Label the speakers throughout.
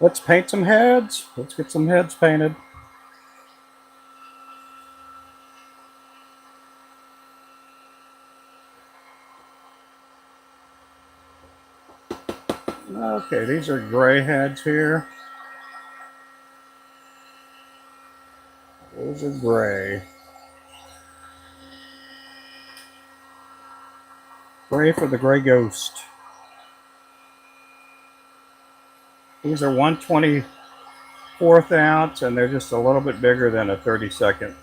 Speaker 1: Let's paint some heads. Let's get some heads painted. Okay, these are gray heads here. Those are gray. Gray for the gray ghost. These are 1/24 ounce, and they're just a little bit bigger than a 32nd.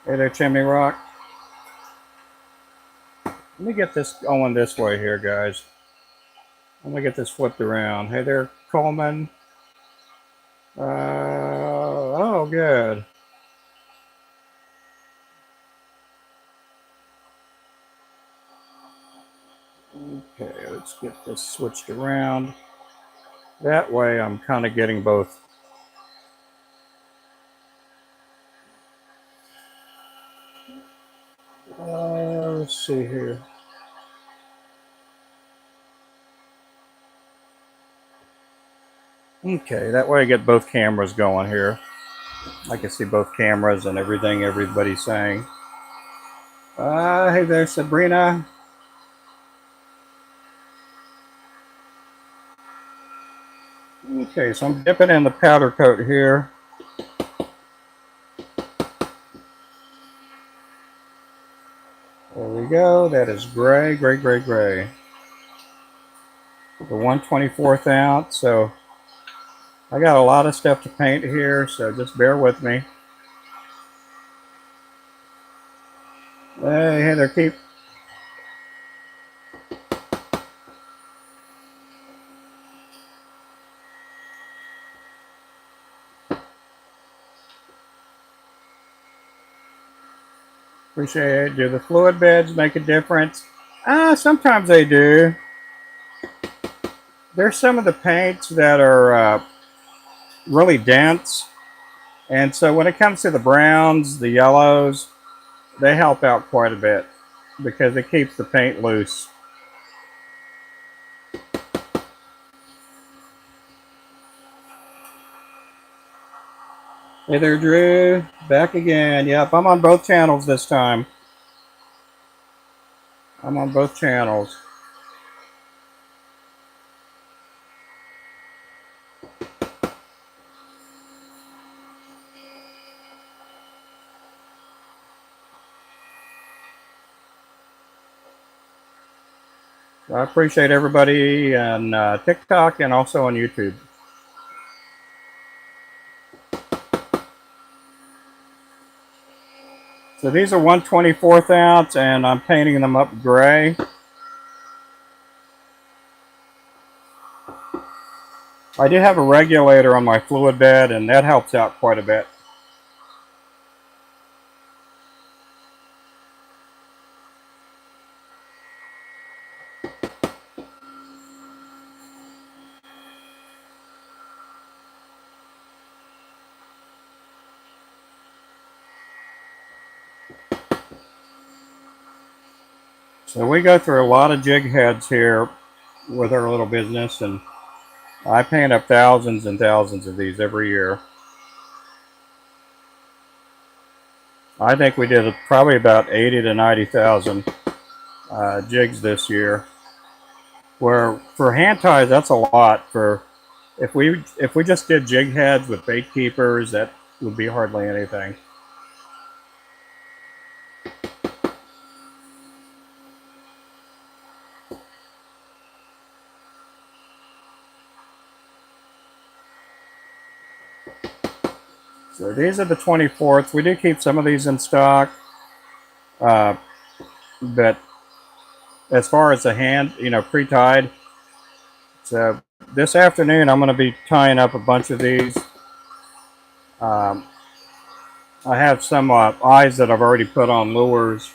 Speaker 1: Hey there, Chimney Rock. Let me get this going this way here, guys. Let me get this flipped around. Hey there, Coleman. Oh, good. Okay, let's get this switched around. That way I'm kind of getting both. Let's see here. Okay, that way I get both cameras going here. I can see both cameras and everything everybody's saying. Hey there, Sabrina. Okay, so I'm dipping in the powder coat here. There we go. That is gray, gray, gray, gray. The 1/24 ounce. So I got a lot of stuff to paint here, so just bear with me. Hey there, keep. Appreciate it. Do the fluid beds make a difference? Sometimes they do. There's some of the paints that are really dense, and so when it comes to the browns, the yellows, they help out quite a bit because it keeps the paint loose. Hey there, Drew. Back again. Yep, I'm on both channels this time. I'm on both channels. I appreciate everybody on TikTok and also on YouTube. So these are 1/24 ounce, and I'm painting them up gray. I do have a regulator on my fluid bed, and that helps out quite a bit. So we go through a lot of jig heads here with our little business, and I paint up thousands and thousands of these every year. I think we did probably about 80 to 90,000 jigs this year. Where for hand ties, that's a lot. For if we just did jig heads with bait keepers, that would be hardly anything. So these are the 24th. We do keep some of these in stock, but as far as the hand, pre-tied. So this afternoon, I'm going to be tying up a bunch of these. I have some eyes that I've already put on lures.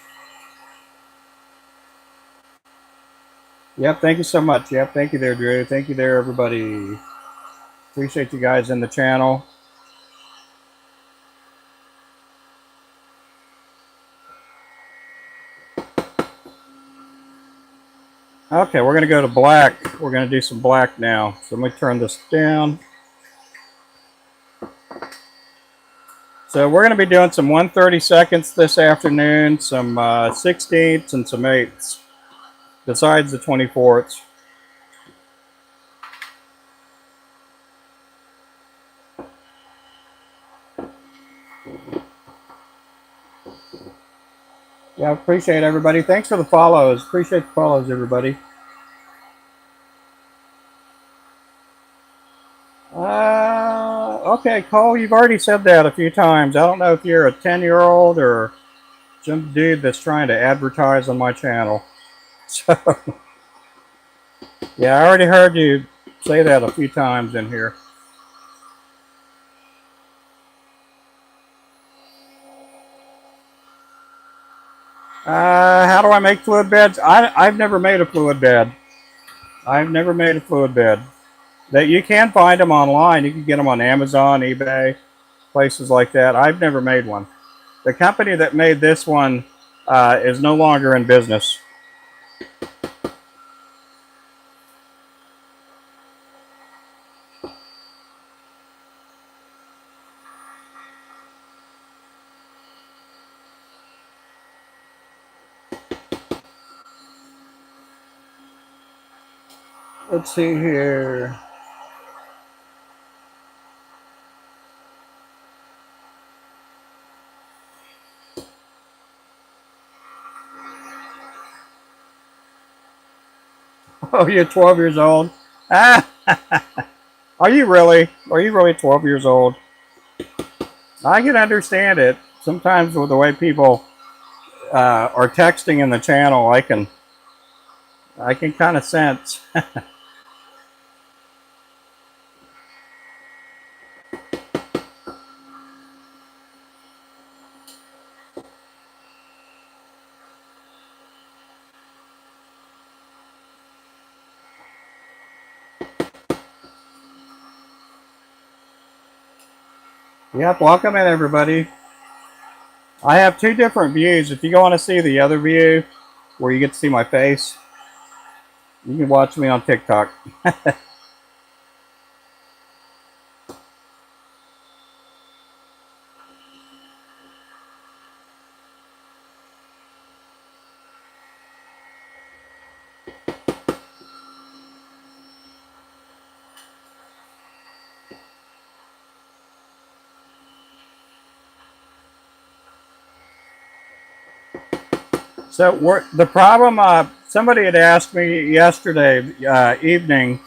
Speaker 1: Yep, thank you so much. Yep, thank you there, Drew. Thank you there, everybody. Appreciate you guys in the channel. Okay, we're going to go to black. We're going to do some black now. So let me turn this down. So we're going to be doing some 1/32 this afternoon, some 16ths and some 8ths, besides the 24ths. Yeah, appreciate everybody. Thanks for the follows. Appreciate the follows, everybody. Okay, Cole, you've already said that a few times. I don't know if you're a 10-year-old or some dude that's trying to advertise on my channel. So, yeah, I already heard you say that a few times in here. How do I make fluid beds? I've never made a fluid bed. I've never made a fluid bed. That you can find them online. You can get them on Amazon, eBay, places like that. I've never made one. The company that made this one is no longer in business. Let's see here. Oh, you're 12 years old? Ah, are you really? Are you really 12 years old? I can understand it. Sometimes with the way people are texting in the channel, I can kind of sense. Yep, welcome in everybody. I have two different views. If you want to see the other view, where you get to see my face, you can watch me on TikTok. So the problem, somebody had asked me yesterday evening,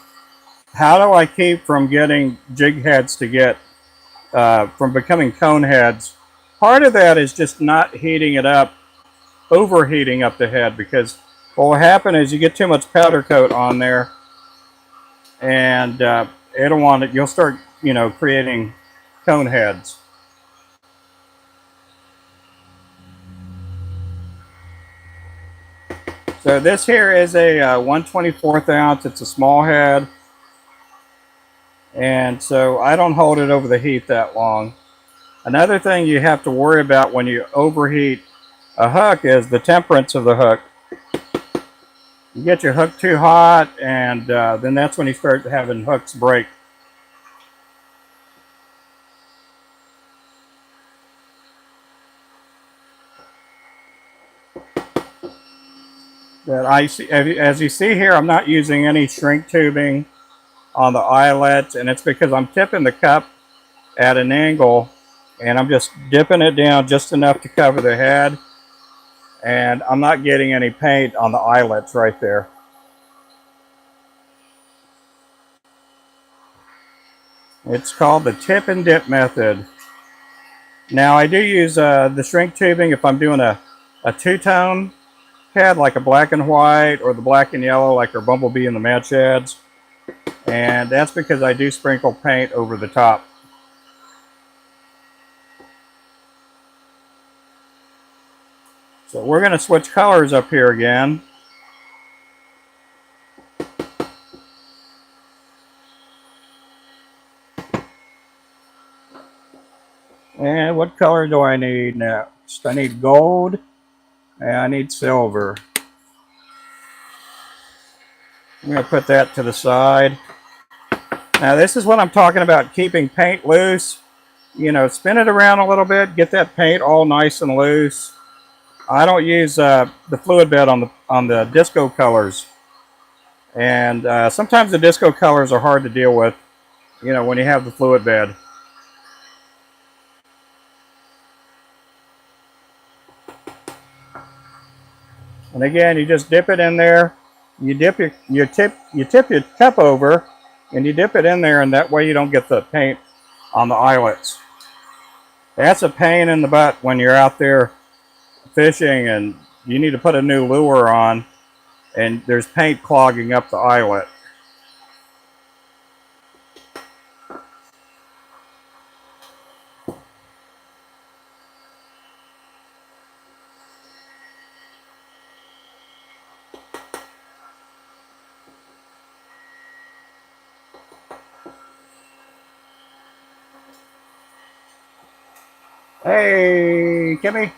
Speaker 1: how do I keep from getting jig heads to get, from becoming cone heads? Part of that is just not heating it up, overheating up the head, because what will happen is you get too much powder coat on there, and it'll want it. You'll start, creating cone heads. So this here is a 1/24 ounce. It's a small head, and so I don't hold it over the heat that long. Another thing you have to worry about when you overheat a hook is the temperance of the hook. You get your hook too hot, and then that's when you start having hooks break. That I see, as you see here, I'm not using any shrink tubing on the eyelet, and it's because I'm tipping the cup at an angle, and I'm just dipping it down just enough to cover the head, and I'm not getting any paint on the eyelets right there. It's called the tip and dip method. Now I do use the shrink tubing if I'm doing a two-tone head, like a black and white, or the black and yellow like our Bumblebee and the Mad Shads, and that's because I do sprinkle paint over the top. So we're going to switch colors up here again. And what color do I need next? I need gold, and I need silver. I'm going to put that to the side. Now this is what I'm talking about, keeping paint loose. You know, spin it around a little bit, get that paint all nice and loose. I don't use the fluid bed on the disco colors, and sometimes the disco colors are hard to deal with, you know, when you have the fluid bed. And again, you just dip it in there. You tip your cup over, and you dip it in there, and that way you don't get the paint on the eyelets. That's a pain in the butt when you're out there fishing and you need to put a new lure on, and there's paint clogging up the eyelet. Hey, Kimmy.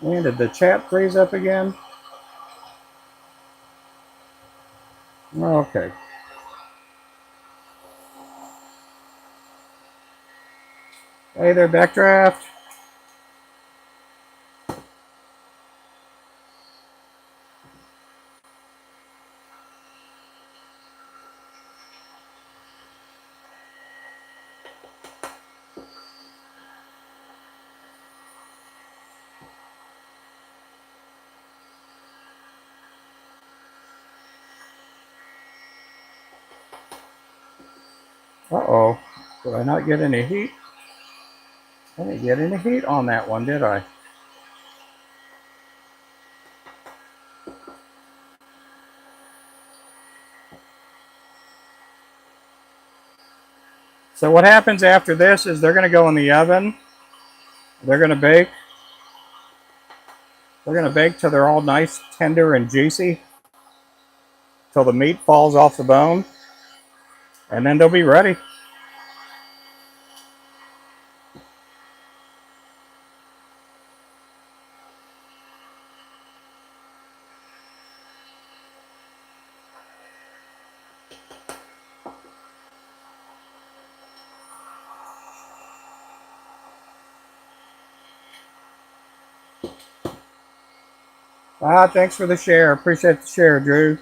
Speaker 1: Man, did the chat freeze up again? Okay. Hey there, Backdraft. Uh-oh. Did I not get any heat? I didn't get any heat on that one, did I? So what happens after this is they're going to go in the oven. They're going to bake. They're going to bake till they're all nice, tender, and juicy, till the meat falls off the bone, and then they'll be ready. Thanks for the share. Appreciate the share, Drew.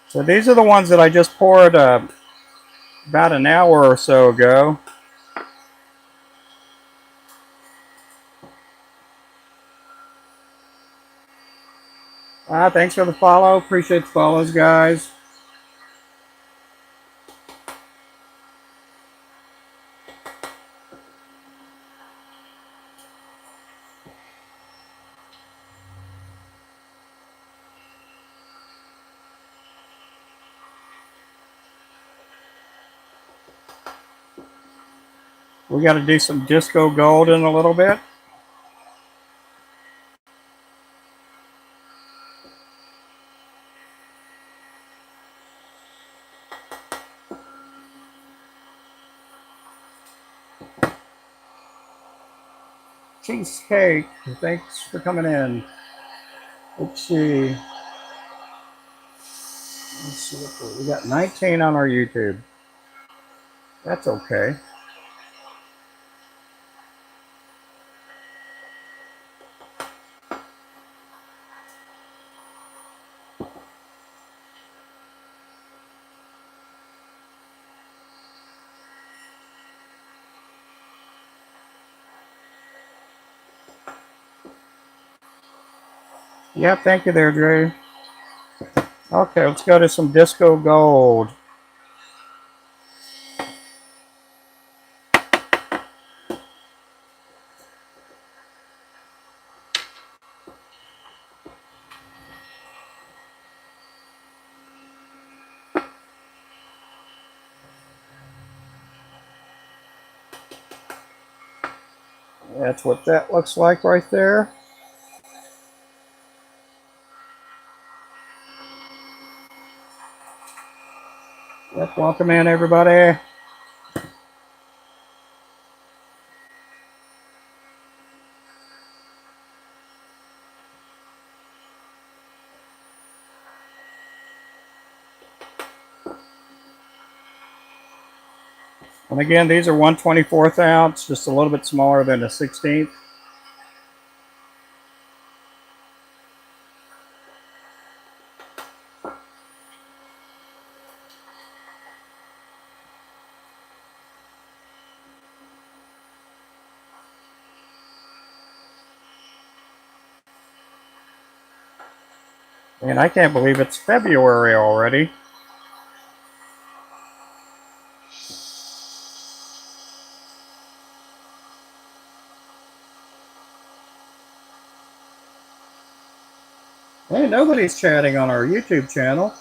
Speaker 1: So these are the ones that I just poured about an hour or so ago. Thanks for the follow. Appreciate the follows, guys. We got to do some disco gold in a little bit. Cheesecake, thanks for coming in. Let's see. We got 19 on our YouTube. That's okay. Yeah, thank you there, Drew. Okay, let's go to some disco gold. That's what that looks like right there. Yep, welcome in everybody. And again, these are 1/24 ounce, just a little bit smaller than a 16th. And I can't believe it's February already. Hey, nobody's chatting on our YouTube channel.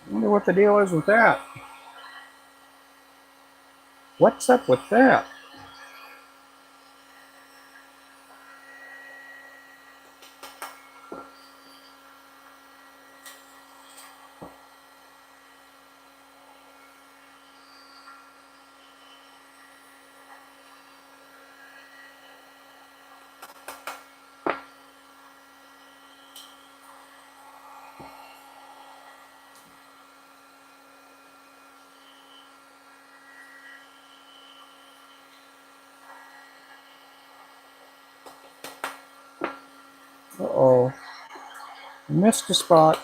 Speaker 1: I wonder what the deal is with that. What's up with that? Uh-oh. Missed a spot.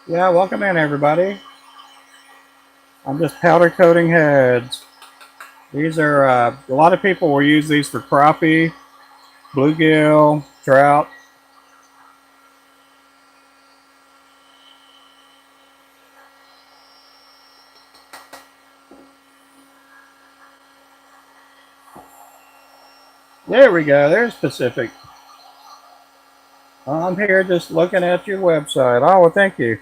Speaker 1: Yeah, welcome in everybody. I'm just powder coating heads. These are, a lot of people will use these for crappie, bluegill, trout. There we go, there's Pacific. I'm here just looking at your website. Oh, well, thank you.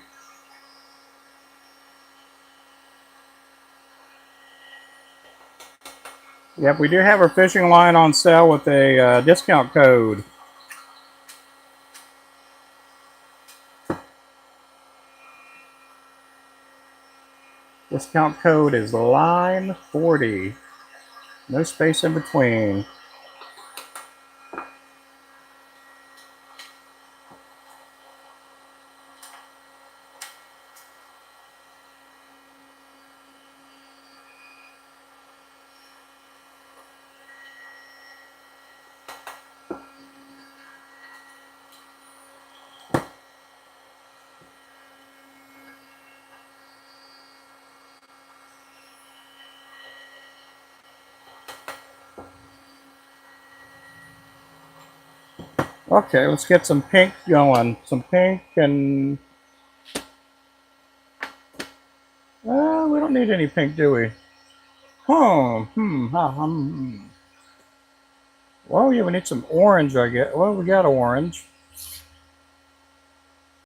Speaker 1: Yep, we do have our fishing line on sale with a discount code. Discount code is LINE40. No space in between. Okay, let's get some pink going. Some pink and... we don't need any pink, do we? Well, yeah, we need some orange, I guess. Well, we got orange.